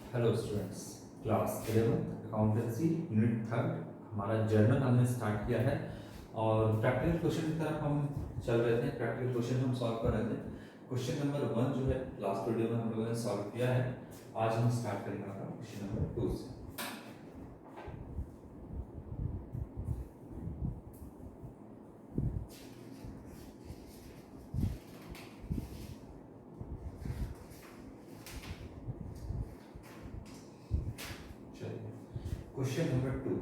Hello students, class 11 accountancy unit third हमारा journal हमने start किया है और प्रैक्टिकल क्वेश्चन की तरफ हम चल रहे थे। प्रैक्टिकल क्वेश्चन हम सॉल्व कर रहे थे। क्वेश्चन नंबर 1 जो है लास्ट वीडियो में हम लोगों ने सॉल्व किया है। आज हम स्टार्ट करेंगे अपना क्वेश्चन नंबर 2 से। चलिए, क्वेश्चन नंबर 2।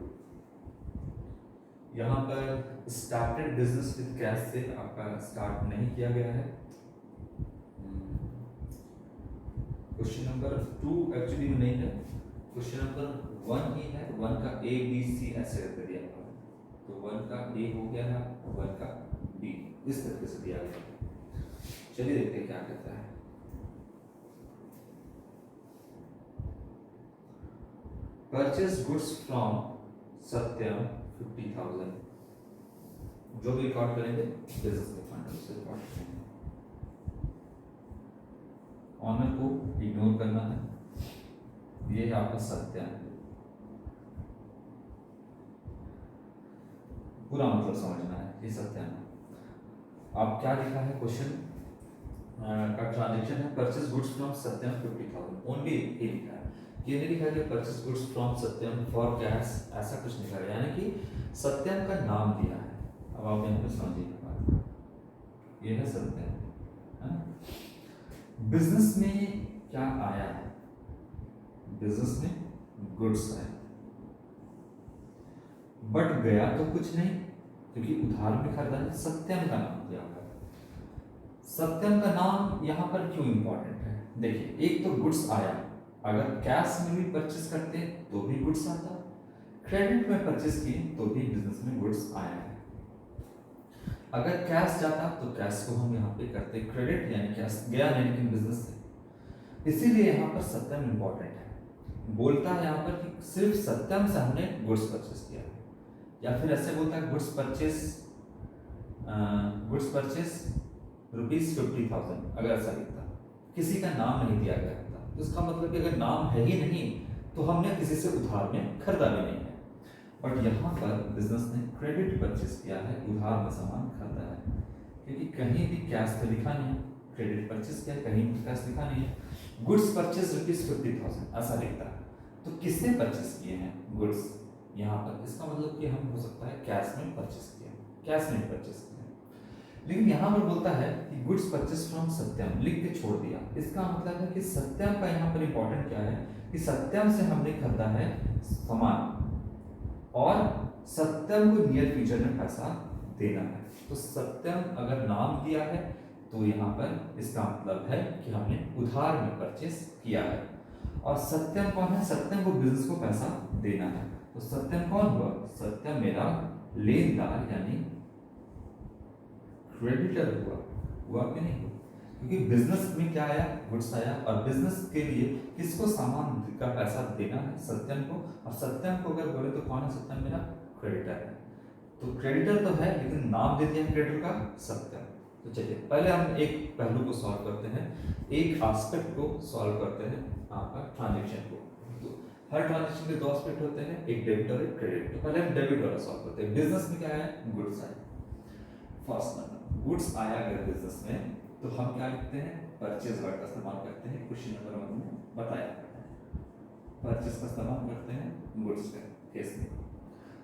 यहाँ पर स्टार्टेड बिजनेस विद कैश से आपका स्टार्ट नहीं किया गया है। क्वेश्चन नंबर 2 एक्चुअली में नहीं है, क्वेश्चन नंबर 1 ही है। 1 का ए बी सी ऐसे करके दिया हुआ है, तो 1 का ए हो गया है, 1 का बी इस तरीके से दिया गया है। चलिए देखते हैं क्या कहता है। परचेज गुड्स फ्रॉम सत्यम 50,000। जो भी रिकॉर्ड करेंगे बिजनेस के फंड से रिकॉर्ड करेंगे। ऑनर को इग्नोर करना है। ये है आपका सत्यम, पूरा मतलब समझना है। ये सत्यम है। आप क्या लिखा है क्वेश्चन का ट्रांजेक्शन है purchase goods from Satyam 50,000। Only ये लिखा है, ये नहीं लिखा है कि purchase goods from Satyam for cash, ऐसा कुछ लिखा है। यानी कि सत्यम का नाम दिया है। अब आप यहाँ पे समझिए, ये है सत्यम है ना। बिजनेस में क्या आया है? बिजनेस में गुड्स आया, बट गया तो कुछ नहीं, क्योंकि उधार में खरीदा है। सत्यम का नाम दिया हुआ है। सत्यम का नाम यहाँ पर क्यों इंपॉर्टेंट है? देखिए, एक तो गुड्स आया, अगर कैश में भी परचेस करते तो भी गुड्स आता, क्रेडिट में परचेस किए तो भी बिजनेस में गुड्स आया है। अगर कैश जाता तो कैश को हम यहाँ पे करते क्रेडिट, यानी कैश गया नहीं लेकिन बिजनेस से। इसीलिए यहाँ पर सत्यम इंपॉर्टेंट है। बोलता है यहाँ पर कि सिर्फ सत्यम से हमने गुड्स परचेस किया, या फिर ऐसे बोलता है गुड्स परचेस ₹50,000। अगर ऐसा लिखता, किसी का नाम नहीं दिया गया था, तो इसका मतलब कि अगर नाम है ही नहीं तो हमने किसी से उधार में खरीदा भी नहीं है। बट यहाँ पर बिजनेस ने क्रेडिट परचेस किया है, उधार में सामान खरीदा है, क्योंकि कहीं भी कैश तो लिखा नहीं है। क्रेडिट परचेस किया, कहीं भी कैश लिखा नहीं है। गुड्स परचेस ₹50,000 ऐसा लिखता है, तो किससे परचेस किए हैं गुड्स यहाँ पर? इसका मतलब कि हम हो सकता है कैश में परचेस किया, कैश में परचेस किया। लेकिन यहाँ पर बोलता है कि गुड्स परचेस फ्रॉम सत्यम, लिख के छोड़ दिया। इसका मतलब है कि सत्यम का यहाँ पर इंपॉर्टेंट क्या है कि सत्यम से हमने खरीदा है सामान, और सत्यम को नियर फ्यूचर में पैसा देना है। तो सत्यम अगर नाम दिया है तो यहाँ पर इसका मतलब है कि हमने उधार में परचेस किया है। और सत्यम कौन है? सत्यम को बिजनेस को पैसा देना है। तो सत्यम कौन हुआ? सत्यम मेरा लेनदार यानी क्रेडिटर हुआ कि नहीं हुआ? क्योंकि बिजनेस में क्या आया? गुड्स आया, और बिजनेस के लिए किसको सामान का पैसा देना है? सत्यम को। और सत्यम को अगर बोले तो कौन है? सत्यम मेरा क्रेडिटर है। तो क्रेडिटर तो है, लेकिन नाम दे दिया क्रेडिटर का सत्यम। तो चलिए पहले हम एक पहलू को सॉल्व करते हैं, एक एस्पेक्ट को सॉल्व करते हैं, आपका ट्रांजेक्शन को। तो हर ट्रांजेक्शन के दो एस्पेक्ट होते हैं, एक डेबिट और एक क्रेडिट। तो पहले हम डेबिट वाला सॉल्व करते हैं। बिजनेस में क्या है? गुड्स आया। फर्स्ट नंबर गुड्स आया अगर बिजनेस में, तो हम क्या लिखते हैं? परचेज वर्ड का इस्तेमाल करते हैं। क्वेश्चन नंबर 1 में बताया परचेज का इस्तेमाल करते हैं गुड्स के केस में,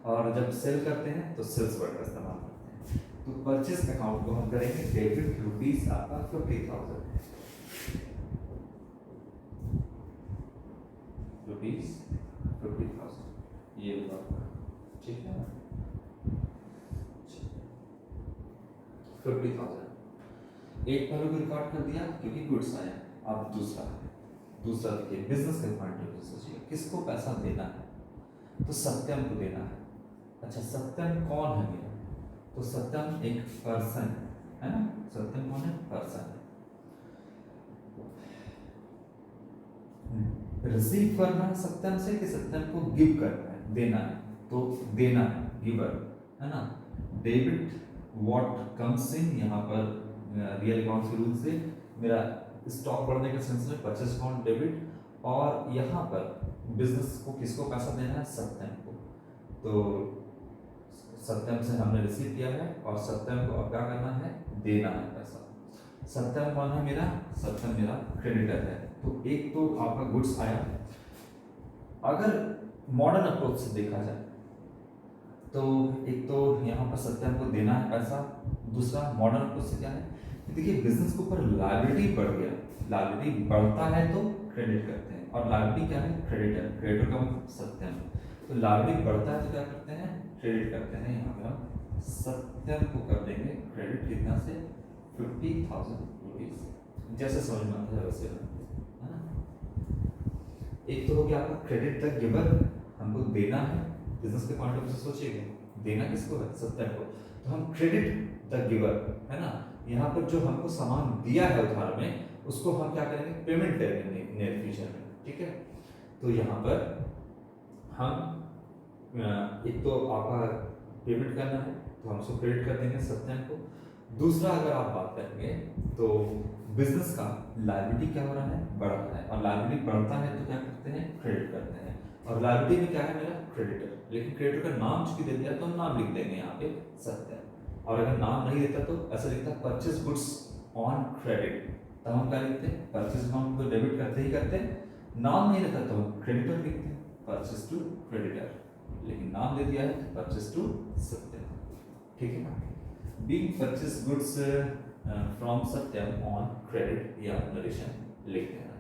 और जब सेल करते हैं तो सेल्स वर्ड का इस्तेमाल करते हैं। तो परचेज अकाउंट को हम करेंगे डेबिट रुपीस आपका 50,000 रुपीस 50,000 ये हुआ, ठीक है। 50,000 एक पहलू को रिकॉर्ड कर दिया क्योंकि गुड्स आया। अब दूसरा देखिए, बिजनेस के पॉइंट ऑफ व्यू से सोचिए, किसको पैसा देना है? तो सत्यम को देना है। अच्छा, सत्यम कौन है मेरा? तो सत्यम एक पर्सन है ना। सत्यम कौन है? पर्सन है। रिसीव करना है सत्यम से, कि सत्यम को गिव करना है, देना है? तो देना है, गिवर है ना। डेबिट व्हाट कम्स इन, यहाँ पर रियल अकाउंट के रूल से मेरा स्टॉक बढ़ने के सेंस में परचेज अकाउंट डेबिट, और यहाँ पर बिजनेस को किसको पैसा देना है, सत्यम को। तो सत्यम से हमने रिसीव किया है और सत्यम को अब क्या करना है, देना है पैसा। सत्यम कौन है मेरा, सत्यम मेरा क्रेडिटर है। तो एक तो आपका गुड्स आया। अगर मॉडर्न अप्रोच से देखा जाए तो एक तो यहाँ पर सत्यम को देना है पैसा, दूसरा मॉडर्न अप्रोच से क्या है, देखिए बिजनेस के ऊपर लायबिलिटी बढ़ गया, लायबिलिटी बढ़ता है तो क्रेडिट करते हैं, और लायबिलिटी क्या है, क्रेडिटर, क्रेडिटर का मतलब सत्यम। तो लायबिलिटी बढ़ता है तो क्या करते हैं, क्रेडिट करते हैं। यहाँ पे हम सत्यम को कर देंगे क्रेडिट, कितना से, 50,000 रुपीज, जैसे समझ में आता है वैसे, है ना। एक तो हो गया आपका क्रेडिट द गिवर, हमको देना है, बिजनेस के पॉइंट ऑफ व्यू से सोचिएगा, देना किसको है, सत्यम को। तो हम क्रेडिट द गिवर, है ना, यहाँ पर जो हमको सामान दिया है उधार में, उसको हम क्या करेंगे, पेमेंट करेंगे नियर फ्यूचर में, ठीक है। तो यहाँ पर हम एक तो आपका पेमेंट करना है तो हम उसको क्रेडिट कर देंगे सत्यम को। दूसरा अगर आप बात करेंगे तो बिजनेस का लायबिलिटी क्या हो रहा है, बढ़ रहा है, और लायबिलिटी बढ़ता है तो क्या करते हैं, क्रेडिट करते हैं। और लायबिलिटी में क्या है मेरा, क्रेडिटर, लेकिन क्रेडिटर का नाम चूंकि दे दिया तो हम नाम लिख देंगे यहाँ पे सत्यम। और अगर नाम नहीं देता तो ऐसा लिखता परचेज गुड्स ऑन क्रेडिट, तब हम क्या लिखते हैं, परचेज अमाउंट को डेबिट करते ही करते हैं, नाम नहीं रहता तो हम क्रेडिटर लिखते हैं, परचेज टू क्रेडिटर, लेकिन नाम दे दिया है तो परचेज टू सत्यम, ठीक है ना। Being purchase goods from Satyam on credit, या नरेशन लिख देना।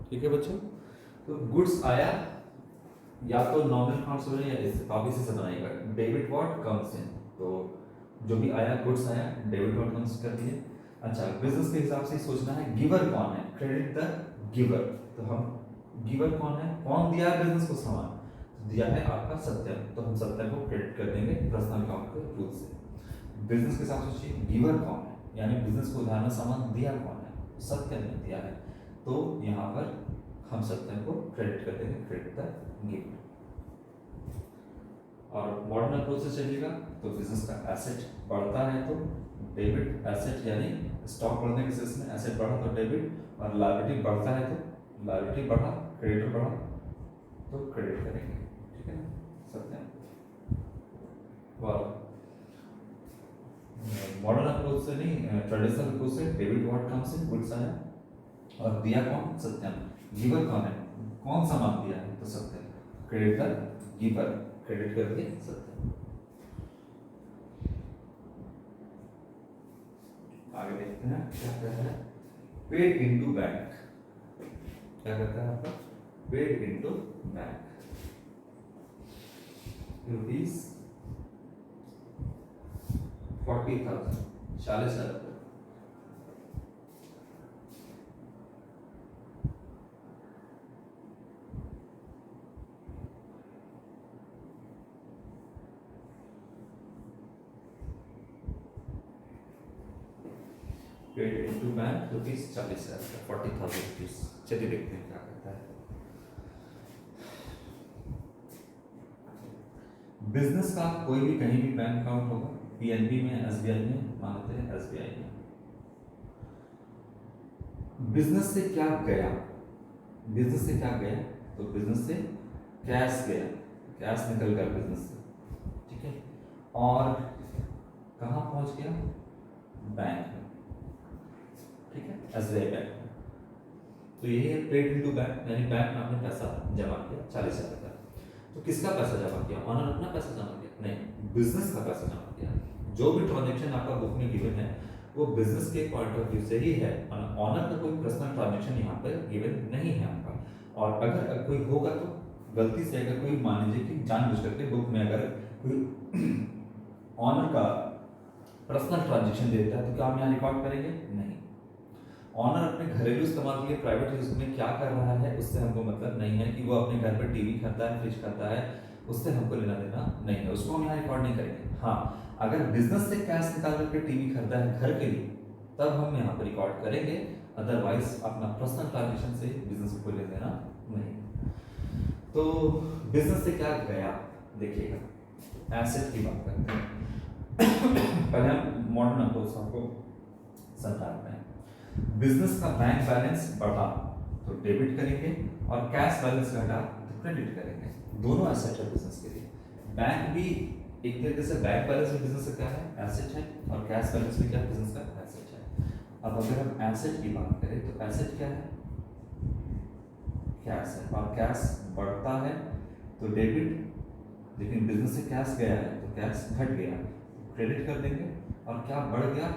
ठीक है बच्चों, तो गुड्स आया, या तो नॉमिनल अकाउंट्स हो या इस आप इसी से बनाएगा, डेबिट व्हाट कम्स इन, तो जो भी आया गुड्स आया, डेबिट व्हाट कम्स कर दिए। अच्छा, बिजनेस के हिसाब से सोचना है, गिवर कौन है, क्रेडिट द गिवर, तो हम गिवर कौन है, कौन दिया है बिजनेस को सामान, दिया है आपका सत्यम, तो हम सत्यम को क्रेडिट कर देंगे पर्सनल अकाउंट के रूल से। बिजनेस के हिसाब से सोचिए, गिवर कौन है, यानी बिजनेस को उधार में सामान दिया कौन है, सत्यम ने दिया है, तो यहाँ पर हम सत्यम को क्रेडिट कर देंगे, क्रेडिट द गिवर। और मॉडर्न अप्रोच से चलिएगा तो बिजनेस का एसेट बढ़ता है तो डेबिट, एसेट यानी स्टॉक बढ़ने के केस में एसेट बढ़ा तो डेबिट, और लायबिलिटी बढ़ता है तो लायबिलिटी बढ़ा, क्रेडिटर बढ़ा तो क्रेडिट करेंगे, ठीक है ना, सत्यम। और मॉडर्न अप्रोच से नहीं, ट्रेडिशनल अप्रोच से debit what comes in, goods आया और दिया कौन, सत्यम, गिवर कौन है, कौन सामान दिया है तो सत्यम, क्रेडिट द गिवर, क्रेडिट कर दिए सत्यम। आगे देखते हैं क्या कहता है, पेड इनटू बैंक, क्या कहता है आपका, पेड इनटू बैंक, रुपीज 40,000, 40,000 रुपये। Paid into bank rupees 40,000, 40,000 rupees. चलिए देखते हैं क्या कहता है। बिजनेस का कोई भी कहीं भी बैंक अकाउंट होगा, पीएनबी में, एसबीआई में, मानते हैं एसबीआई में। बिजनेस से क्या गया, बिजनेस से क्या गया, तो बिजनेस से कैश गया, कैश निकल गया बिजनेस से, ठीक है, और कहाँ पहुंच गया, बैंक में, ठीक है, एसबीआई बैंक में। तो यही है पेड इनटू बैंक, यानी बैंक में आपने पैसा जमा किया 40,000 का। तो किसका पैसा जमा किया, ऑनर अपना पैसा जमा किया, नहीं, बिजनेस का पैसा जमा किया। जो भी ट्रांजैक्शन आपका बुक में गिवन है वो बिजनेस के पॉइंट ऑफ व्यू से ही है, ऑनर का कोई पर्सनल ट्रांजैक्शन यहाँ पर गिवन नहीं है आपका। और अगर कोई होगा तो गलती से, अगर कोई मान लीजिए कि जानबूझ करके बुक में अगर कोई ऑनर का पर्सनल ट्रांजैक्शन देता है तो क्या हम यहाँ रिकॉर्ड करेंगे, नहीं। ऑनर अपने घरेलू इस्तेमाल के लिए प्राइवेट यूज में क्या कर रहा है उससे हमको मतलब नहीं है, कि वो अपने घर पर टीवी खरीदता है, फ्रिज खरीदता है, उससे हमको लेना देना नहीं है, उसको हम यहाँ रिकॉर्ड नहीं करेंगे। हाँ, अगर बिजनेस से कैश निकाल करके टीवी खरीदा है घर के लिए, तब हम यहाँ पर रिकॉर्ड करेंगे, अदरवाइज अपना पर्सनल ट्रांजेक्शन से बिजनेस को लेना देना नहीं। तो बिजनेस से क्या गया, देखिएगा, एसेट की बात करते हैं। पहले हम मॉडर्न अप्रोच आपको समझाते हैं। बिजनेस का बैंक बैलेंस बढ़ा तो डेबिट करेंगे और कैश बैलेंस घटा तो क्रेडिट करेंगे। दोनों एसेट है बिजनेस के लिए। बैंक भी एक तरीके से, बैंक बैलेंस भी बिजनेस का क्या है, एसेट है, और कैश बैलेंस भी क्या है, बिजनेस का एसेट है। अब अगर हम एसेट की बात करें तो एसेट क्या है, कैश है, और कैश बढ़ता है तो डेबिट, लेकिन बिजनेस से कैश गया है तो कैश घट गया, क्रेडिट कर देंगे। और क्या बढ़ गया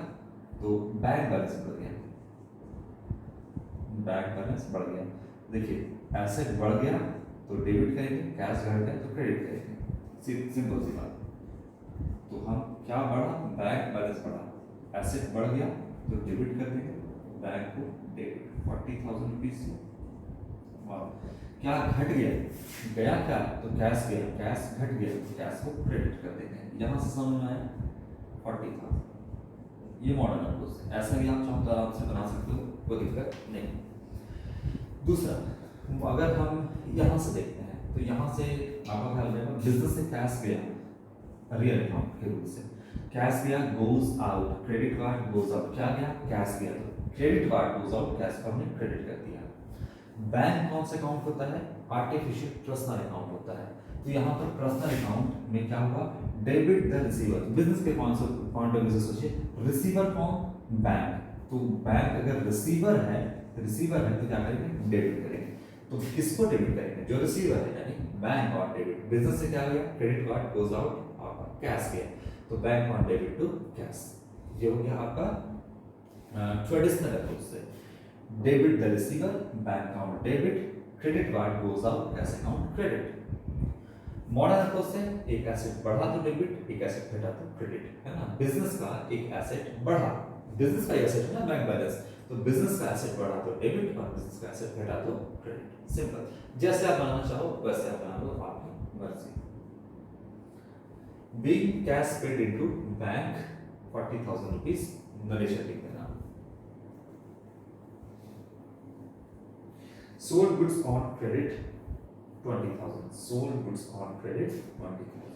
तो बैंक बैलेंस बढ़ गया, बैंक बैलेंस बढ़ गया। देखिए एसेट बढ़ गया तो डेबिट करेंगे, कैश घट गया तो क्रेडिट करेंगे, सिंपल सी बात। तो हम क्या बढ़ा, बैंक बैलेंस बढ़ा, एसेट बढ़ गया तो डेबिट कर देंगे, बैंक को डेबिट 40,000 रुपीज। क्या घट गया, गया क्या तो कैश गया, कैश घट गया तो कैश को क्रेडिट कर देंगे। यहाँ से समझ में आया 40,000। ये मॉडर्न अप्रोच है। ऐसा भी आप चाहो तो आराम से बना सकते हो, कोई दिक्कत नहीं। दूसरा, अगर हम यहाँ से देखते हैं तो यहाँ से आपका ख्याल रखेगा, बिजनेस से कैश गया रियल अकाउंट के रूप से, कैश गया goes out, credit card goes out, क्या गया कैश गया तो credit card goes out, cash को हमने क्रेडिट कर दिया। बैंक कौन सा अकाउंट होता है, आर्टिफिशियल पर्सनल अकाउंट होता है। तो यहाँ पर पर्सनल अकाउंट में क्या हुआ, डेबिट द रिसीवर। बिजनेस के पॉइंट ऑफ व्यू से सोचिए, रिसीवर कौन, बैंक। तो बैंक अगर रिसीवर है तो क्या करेंगे, डेबिट करेंगे। तो किसको डेबिट करेंगे, जो रिसीवर है, यानी बैंक और डेबिट। बिजनेस से क्या हो गया, क्रेडिट कार्ड गोज आउट, आपका कैश गया, तो bank on debit to cash. ये हो गया आपका ट्रेडिशनल अप्रोच से, debit the receiver, bank account debit, credit card goes out, cash account credit. Modern approach से एक एसेट बढ़ा तो डेबिट, एक एसेट घटा तो क्रेडिट, है ना। बिजनेस का एक एसेट बढ़ा, बिजनेस का एसेट है ना बैंक बैलेंस, तो बिजनेस का एसेट बढ़ा तो डेबिट और बिजनेस का एसेट घटा तो क्रेडिट। सिंपल, जैसे आप बनाना चाहो वैसे आप बना लो, आपकी मर्जी। Big cash paid into bank 40,000 rupees, narration लिख देना। Sold goods on credit 20,000, sold goods on credit 20,000।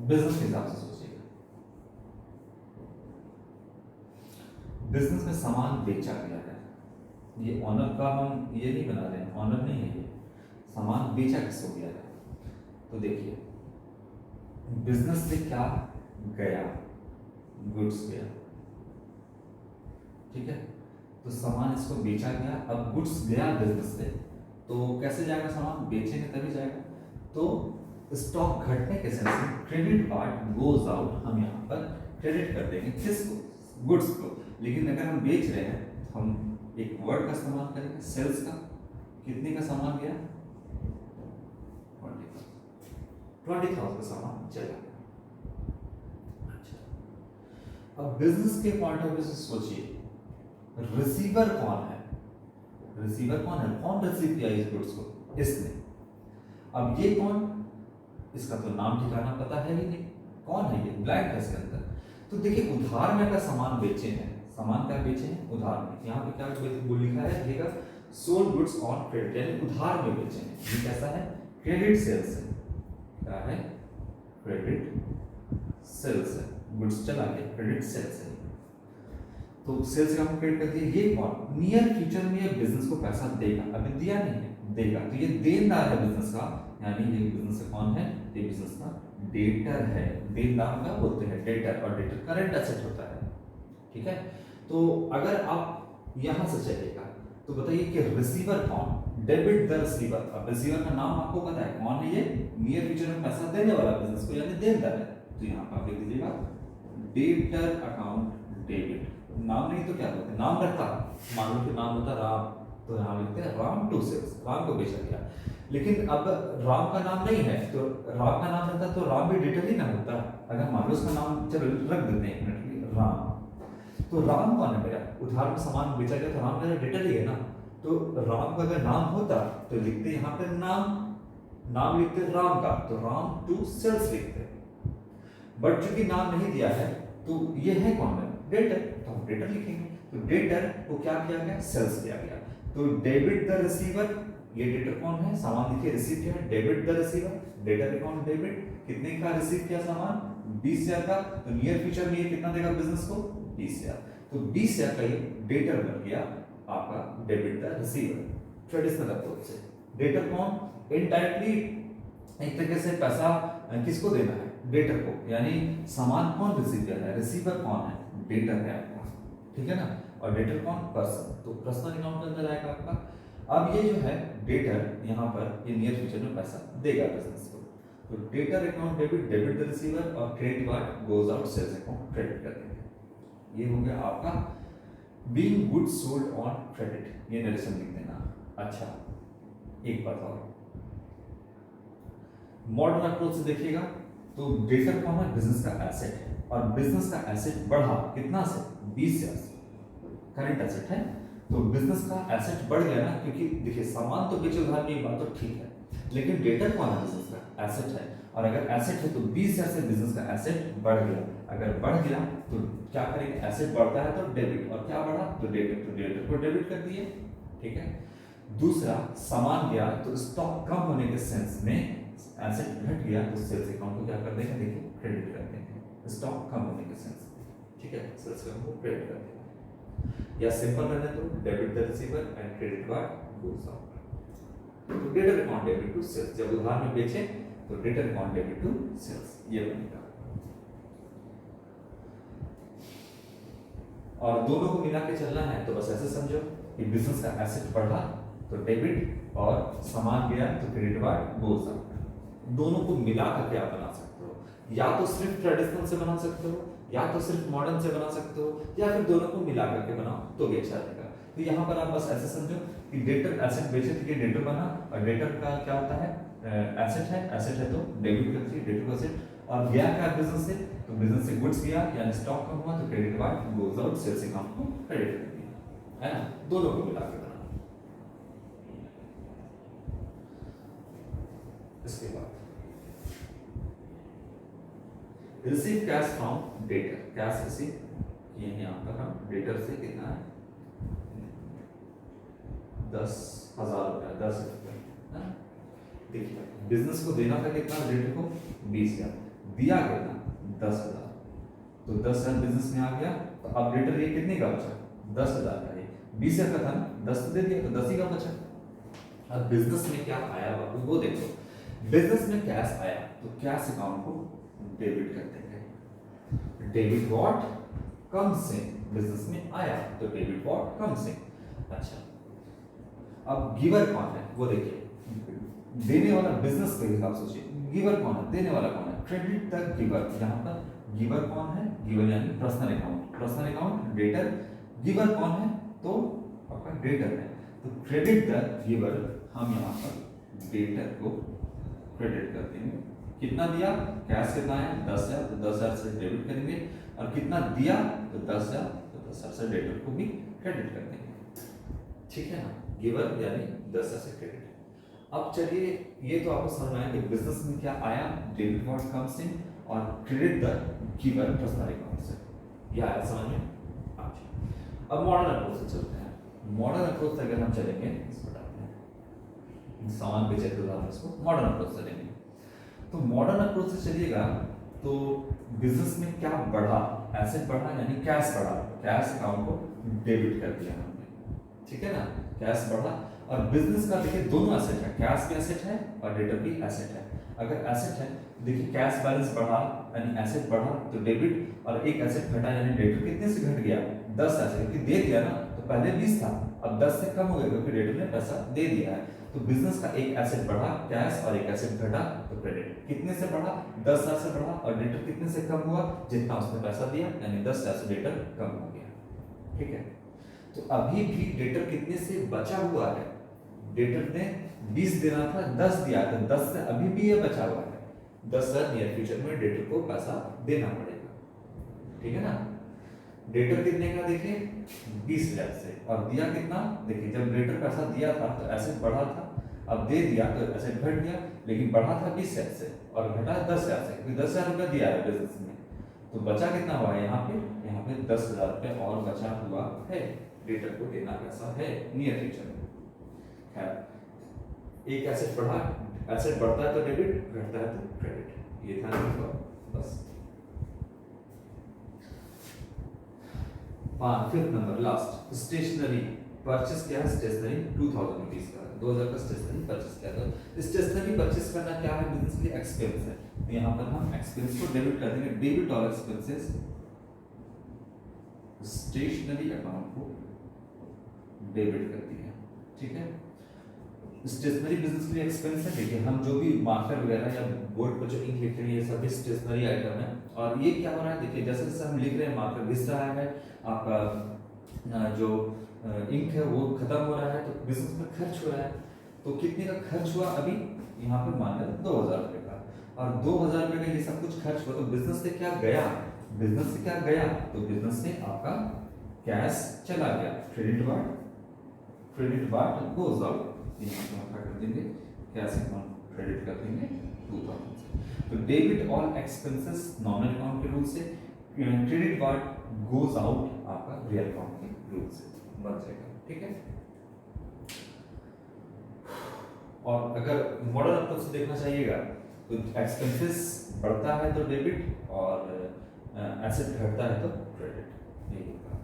Business के हिसाब से सोचिएगा, बिजनेस में सामान बेचा गया है, ये ऑनर का हम ये नहीं बना रहे हैं, ऑनर नहीं है, ये सामान बेचा किसको गया है। तो देखिए बिजनेस से क्या गया, गुड्स गया, ठीक है। तो सामान इसको बेचा गया, अब गुड्स गया बिजनेस से, तो कैसे जाएगा सामान, बेचेंगे तभी जाएगा। तो स्टॉक घटने के सेंस में क्रेडिट कार्ड गोज आउट, हम यहाँ पर क्रेडिट कर देंगे किसको, गुड्स को। लेकिन अगर हम बेच रहे हैं हम एक वर्ड का इस्तेमाल करेंगे, सेल्स का। कितने का सामान गया, 20,000 का सामान चला गया। अच्छा, अब बिजनेस के पॉइंट ऑफ व्यू से सोचिए, रिसीवर कौन है, रिसीवर कौन है, कौन रिसीव किया इस गुड्स को, इसने। अब ये कौन, इसका तो नाम ठिकाना पता है ही नहीं, कौन है ये, ब्लैंक है इसके अंदर। तो देखिए उधार में का सामान बेचे हैं, सामान क्या बेचे हैं, उधार में। यहाँ पे क्या लिखा है, देखिएगा सोल्ड गुड्स ऑन क्रेडिट, यानी उधार में बेचे हैं। ये कैसा है, क्रेडिट सेल्स है, क्या है, क्रेडिट सेल्स है, गुड्स चला गया, क्रेडिट सेल्स है। तो सेल्स का हम क्रेडिट कर दिए। ये कौन, नियर फ्यूचर में ये बिजनेस को पैसा देगा, अभी दिया नहीं है, देगा। तो ये देनदार है बिजनेस का, यानी ये बिजनेस का कौन है, ये बिजनेस का डेटर है। देनदार का बोलते हैं डेटर, और डेटर करंट एसेट होता है, ठीक है। तो अगर आप यहां से चलेगा तो बताइए कि रिसीवर कौन, डेबिट द रिसीवर। अब रिसीवर का नाम आपको पता है कौन है, ये नियर फ्यूचर में पैसा देने वाला बिजनेस को, यानी देनदार है। तो यहाँ पर आप लिख दीजिएगा डेटर अकाउंट डेबिट। नाम नहीं तो क्या बोलते हैं, नाम रखता, मान लो कि नाम होता राम, तो यहाँ लिखते हैं राम टू सेल्स, राम को बेचा गया। लेकिन अब राम का नाम नहीं है, तो राम का नाम रहता तो राम भी डेटर ही ना होता। अगर मान लो उसका नाम चलो रख देते हैं मिनट राम, तो राम कौन है मेरा, उधार में सामान बेचा गया तो राम मेरा डेटर ही है ना। तो राम का अगर नाम होता तो लिखते यहाँ पे नाम लिखते राम का, तो राम टू सेल्स लिखते। बट चूंकि नाम नहीं दिया है तो ये है कौन है, डेटर, तो हम डेटर लिखेंगे। तो डेटर को क्या किया गया, सेल्स किया गया। तो डेबिट द रिसीवर, ये डेटर कौन है, सामान देखिए रिसीव किया है, debit the receiver, debtor account debit, कितने का रिसीव किया सामान, 20,000 का। तो नियर फ्यूचर में ये कितना देगा बिजनेस को, 20,000। तो 20,000 का ये डेटर बन गया आपका debit the receiver traditional approach से। डेटर कौन, इनडायरेक्टली एक तरीके से पैसा किसको देना है, डेटर को, यानी सामान कौन रिसीव कर रहा है, रिसीवर कौन है, डेटर है आपका, ठीक है ना। और डेटर कौन, पर्सन, तो पर्सनल अकाउंट के अंदर आएगा आपका। अब ये जो है डेटर यहाँ पर ये नियर फ्यूचर में पैसा देगा बिजनेस को। तो debtor account debit, debit the receiver, और credit what goes out, sales account credit कर देंगे। ये हो गया आपका being good sold on credit, ये नरेशन लिख देना। अच्छा एक बात और, मॉडर्न अप्रोच से देखिएगा तो डेटर कौन है, बिजनेस का एसेट है, और बिजनेस का एसेट बढ़ा कितना से, 20,000 से, करंट एसेट है। तो बिजनेस का एसेट बढ़ गया ना, क्योंकि देखिए सामान तो बेचे उधार में, बात तो ठीक है, लेकिन डेटर कौन है, बिजनेस का एसेट है। और अगर एसेट है तो 20,000 से बिजनेस का एसेट बढ़ गया। अगर बढ़ गया तो क्या करेंगे, एसेट बढ़ता है तो डेबिट, और क्या बढ़ा तो डेबिट, तो डेबिट को डेबिट कर दिए, ठीक है। दूसरा सामान गया तो स्टॉक कम होने के सेंस में, एसेट घट गया तो सेल्स अकाउंट को क्या कर देंगे, देखिए क्रेडिट कर देंगे, स्टॉक कम होने के सेंस में, ठीक है, सेल्स अकाउंट को क्रेडिट कर देंगे। या सिंपल रहने तो debit the receiver and credit what goes out. तो debtor account debit to sales, जब उधार में बेचे तो debtor account debit to sales, ये बनेगा। और दोनों को मिला के चलना है तो बस ऐसे समझो कि बिजनेस का एसेट बढ़ा तो डेबिट, और सामान गया तो क्रेडिट व्हाट गोस आउट। दोनों को मिला करके आप बना सकते हो, या तो सिर्फ ट्रेडिशनल से बना सकते हो, या तो सिर्फ मॉडर्न से बना सकते हो, या फिर दोनों को मिला करके बनाओ तो भी अच्छा रहेगा। तो यहाँ पर आप बस ऐसे समझो कि डेटर एसेट बेचे थे, डेटर बना, और डेटर का क्या होता है, एसेट है, एसेट है तो डेबिट कर दीजिए डेटर को एसेट, और गया क्या बिजनेस से, तो बिजनेस से गुड्स गया यानी स्टॉक कम हुआ तो credit what goes out, sales account को क्रेडिट कर दिया, है ना, दोनों को मिला के बनाना। इसके बाद receive cash from debtor, cash receive ये यहाँ पर हम डेटर से कितना है, 10,000 रुपया, 10 रुपया, देखिए बिजनेस को देना था कितना, डेटर को 20,000, दिया कितना 10,000, तो 10,000 बिजनेस में आ गया। तो अब डेटर ये कितने का बचा, 10,000 का, ये 20,000 का था ना, 10 तो दे दिया तो 10 ही का बचा। अब बिजनेस में क्या आया बाबू वो देखो, बिजनेस में कैश आया तो कैश अकाउंट को डेबिट कर देंगे, debit what comes in, business में आया तो डेबिट व्हाट कम्स इन। अच्छा अब गिवर कौन है वो देखिए, देने वाला बिजनेस के हिसाब से सोचिए, गिवर कौन है, देने वाला कौन है, क्रेडिट द गिवर। यहाँ पर गिवर कौन है, गिवर यानी personal account, personal account debtor, giver कौन है तो आपका डेटर है। तो क्रेडिट द गिवर, हम यहाँ पर डेटर को क्रेडिट कर देंगे। कितना दिया, कैश कितना है 10,000, तो 10,000 से डेबिट करेंगे, और कितना दिया तो 10,000, तो 10,000 से डेटर को भी क्रेडिट कर देंगे, ठीक है ना, गिवर यानी 10,000 से क्रेडिट। अब चलिए ये तो आपको समझ में आया कि बिजनेस में क्या आया, डेबिट व्हाट कम्स इन, और credit the giver personal account से, ये आया समझ में। अच्छा अब मॉडर्न अप्रोच से चलते हैं। मॉडर्न अप्रोच से अगर हम चलेंगे, इसको डालते हैं सामान बेचे तो हम इसको मॉडर्न अप्रोच से लेंगे। तो मॉडर्न अप्रोच से चलिएगा तो बिजनेस में क्या बढ़ा, एसेट बढ़ा यानी कैश बढ़ा, कैश अकाउंट को डेबिट कर दिया हमने, ठीक है ना, कैश बढ़ा। और बिजनेस का देखिए दोनों एसेट है, कैश भी एसेट है और डेटर भी एसेट है। अगर एसेट है देखिए कैश बैलेंस बढ़ा यानी एसेट बढ़ा तो डेबिट, और एक एसेट घटा यानी डेटर कितने से घट गया, 10 एसेट, क्योंकि दे दिया ना, तो पहले 20 था अब 10 से कम हो गया क्योंकि डेटर ने पैसा दे दिया है। तो बिजनेस का एक एसेट बढ़ा कैश, और एक एसेट घटा तो क्रेडिट। कितने से बढ़ा, 10,000 से बढ़ा, और डेटर कितने से कम हुआ, जितना उसने पैसा दिया यानी 10,000 से डेटर कम हो गया, ठीक है। तो अभी भी डेटर कितने से बचा हुआ है, डेटर ने 20 देना था 10 दिया, तो 10 से अभी भी ये बचा हुआ है, 10,000 नियर फ्यूचर में डेटर को पैसा देना पड़ेगा, ठीक है ना। डेटर कितने का देखिए 20,000 से, और दिया कितना देखिए, जब डेटर पैसा दिया था तो एसेट बढ़ा था, अब दे दिया तो एसेट घट गया, लेकिन बढ़ा था 20,000 से और घटा 10,000 से, क्योंकि 10,000 रुपया दिया है बिजनेस में, तो बचा कितना हुआ है यहाँ पे 10,000 रुपये और बचा हुआ है, डेटर को देना पैसा है नियर फ्यूचर में। खैर एक एसेट बढ़ा, एसेट बढ़ता है तो डेबिट, घटता है तो क्रेडिट, ये ध्यान रखो बस। 5th number last, stationery purchase किया है, स्टेशनरी 2000 रुपीज का, 2000 का स्टेशनरी परचेस किया था। स्टेशनरी परचेस करना क्या है, बिजनेस के लिए एक्सपेंस है, तो यहाँ पर हम एक्सपेंस को डेबिट कर देंगे, debit all expenses stationery account को डेबिट कर दिया, ठीक है। स्टेशनरी बिजनेस के लिए एक्सपेंस है, देखिए हम जो भी मार्कर वगैरह या बोर्ड पर जो इंक लिख रहे हैं ये सभी स्टेशनरी आइटम है। और ये क्या हो रहा है, देखिए जैसे जैसे हम लिख रहे हैं मार्कर घिस रहा है, आपका जो इंक है वो खत्म हो रहा है, तो बिजनेस में खर्च हो रहा है। तो कितने का खर्च हुआ अभी यहाँ पर मान लिया 2000 रुपये का, और 2000 रुपये का ये सब कुछ खर्च हुआ, तो बिजनेस से क्या गया, बिजनेस से क्या गया, तो बिजनेस से आपका कैश चला गया, क्रेडिट बार्ट गोज आउट, यहाँ पर कर देंगे कैश अकाउंट क्रेडिट कर देंगे 2000 से। तो debit all expenses nominal account के रूल से, क्रेडिट बार्ट गोज आउट आपका रियल अकाउंट के रूल से बन जाएगा, ठीक है। और अगर मॉडल अप्रोच से देखना चाहिएगा तो एक्सपेंसेस बढ़ता है तो डेबिट और एसेट घटता है तो क्रेडिट, यही होगा।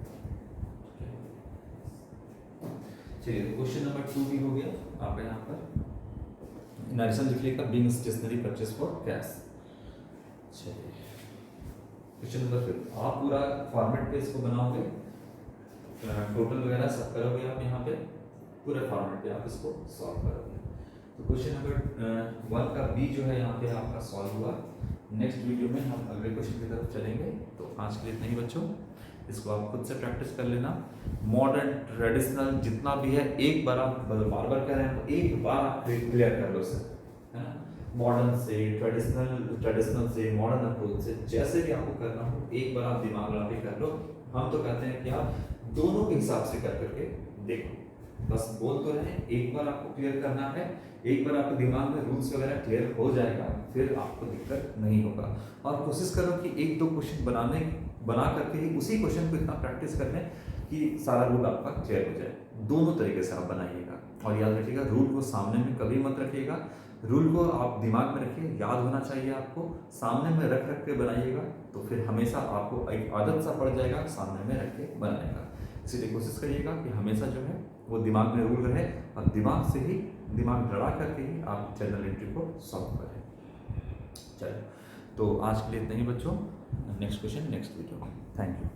चलिए क्वेश्चन नंबर 2 भी हो गया आपका, यहाँ पर नरेशन लिख लेगा being stationery purchase for cash. चलिए क्वेश्चन नंबर 5, आप पूरा फॉर्मेट पे इसको बनाओगे, टोटल वगैरह सब करोगे आप, यहाँ पे पूरे फॉर्मेट पे आप इसको सॉल्व करोगे। तो क्वेश्चन नंबर 1 का बी जो है यहाँ पे आपका सॉल्व हुआ। नेक्स्ट वीडियो में हम अगले क्वेश्चन की तरफ चलेंगे। तो आज के लिए इतना ही बच्चों, इसको आप खुद से प्रैक्टिस कर लेना। मॉडर्न ट्रेडिशनल जितना भी है एक बार आप बार बार कह रहे हैं तो एक बार आप क्लियर कर लो सर, है ना। मॉडर्न से ट्रेडिशनल से मॉडर्न अप्रोच से जैसे भी आपको करना हो एक बार आप दिमाग लगा के कर लो। हम तो कहते हैं कि आप दोनों के हिसाब से कर करके देखो, बस बोल तो रहे, एक बार आपको क्लियर करना है, एक बार आपके दिमाग में रूल्स वगैरह क्लियर हो जाएगा फिर आपको दिक्कत नहीं होगा। और कोशिश करो कि 1-2 क्वेश्चन बना करके ही उसी क्वेश्चन को इतना प्रैक्टिस कर लें कि सारा रूल आपका क्लियर हो जाए। दोनों तरीके से आप बनाइएगा और याद रखिएगा रूल को सामने में कभी मत रखिएगा, रूल को आप दिमाग में रखिए, याद होना चाहिए आपको, सामने में रख के बनाइएगा तो फिर हमेशा आपको एक आदत सा पड़ जाएगा सामने में रख के बनाएगा। इसीलिए कोशिश करिएगा कि हमेशा जो है वो दिमाग में रूल रहे और दिमाग लड़ा करके ही आप जर्नल एंट्री को सॉल्व करें। चलो तो आज के लिए इतना ही बच्चों, नेक्स्ट क्वेश्चन नेक्स्ट वीडियो में। Thank you.